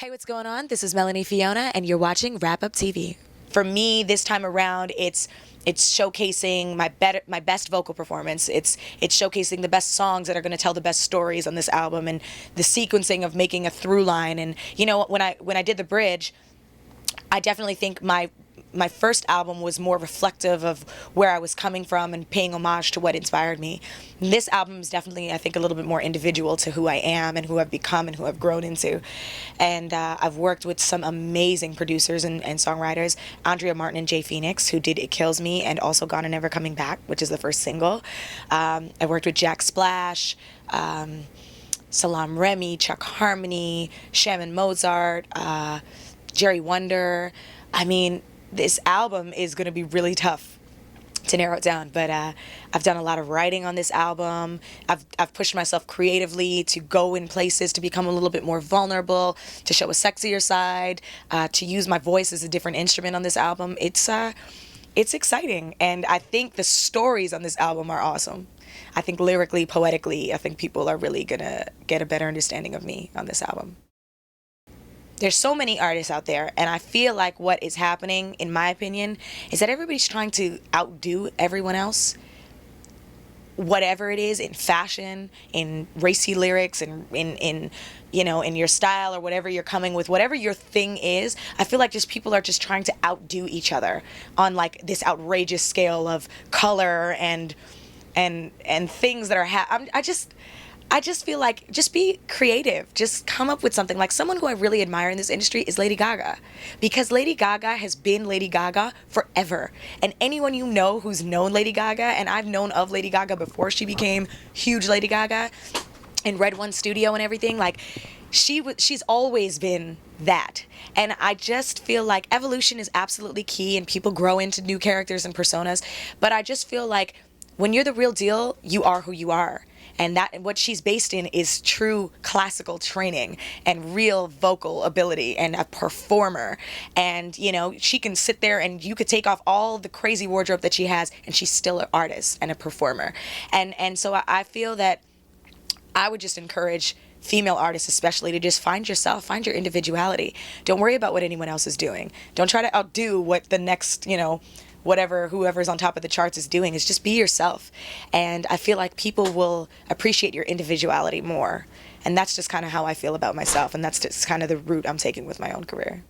Hey, what's going on? This is Melanie Fiona, and you're watching Wrap Up TV. For me, this time around, it's showcasing my best vocal performance. It's showcasing the best songs that are going to tell the best stories on this album, and the sequencing of making a through line. And you know, when I did the bridge, I definitely think my first album was more reflective of where I was coming from and paying homage to what inspired me. This album is definitely, I think, a little bit more individual to who I am and who I've become and who I've grown into. And I've worked with some amazing producers and songwriters, Andrea Martin and Jay Phoenix, who did It Kills Me and also Gone and Never Coming Back, which is the first single. I worked with Jack Splash, Salam Remy, Chuck Harmony, Shaman Mozart, Jerry Wonder. I mean, this album is going to be really tough to narrow it down, but I've done a lot of writing on this album. I've pushed myself creatively to go in places, to become a little bit more vulnerable, to show a sexier side, to use my voice as a different instrument on this album. It's exciting, and I think the stories on this album are awesome. I think lyrically, poetically, I think people are really gonna get a better understanding of me on this album. There's so many artists out there, and I feel like what is happening, in my opinion, is that everybody's trying to outdo everyone else. Whatever it is, in fashion, in racy lyrics, in you know, in your style or whatever you're coming with, whatever your thing is, I feel like just people are just trying to outdo each other on like this outrageous scale of color and things that are I just feel like, just be creative. Just come up with something. Like, someone who I really admire in this industry is Lady Gaga. Because Lady Gaga has been Lady Gaga forever. And anyone you know who's known Lady Gaga, and I've known of Lady Gaga before she became huge Lady Gaga, in Red One Studio and everything, like, she's always been that. And I just feel like evolution is absolutely key, and people grow into new characters and personas. But I just feel like when you're the real deal, you are who you are. And that, what she's based in, is true classical training and real vocal ability and a performer. And, you know, she can sit there and you could take off all the crazy wardrobe that she has, and she's still an artist and a performer. And so I feel that I would just encourage female artists especially to just find yourself, find your individuality. Don't worry about what anyone else is doing. Don't try to outdo what the next, you know, whoever's on top of the charts is doing. Is just be yourself. And I feel like people will appreciate your individuality more. And that's just kind of how I feel about myself, and that's just kind of the route I'm taking with my own career.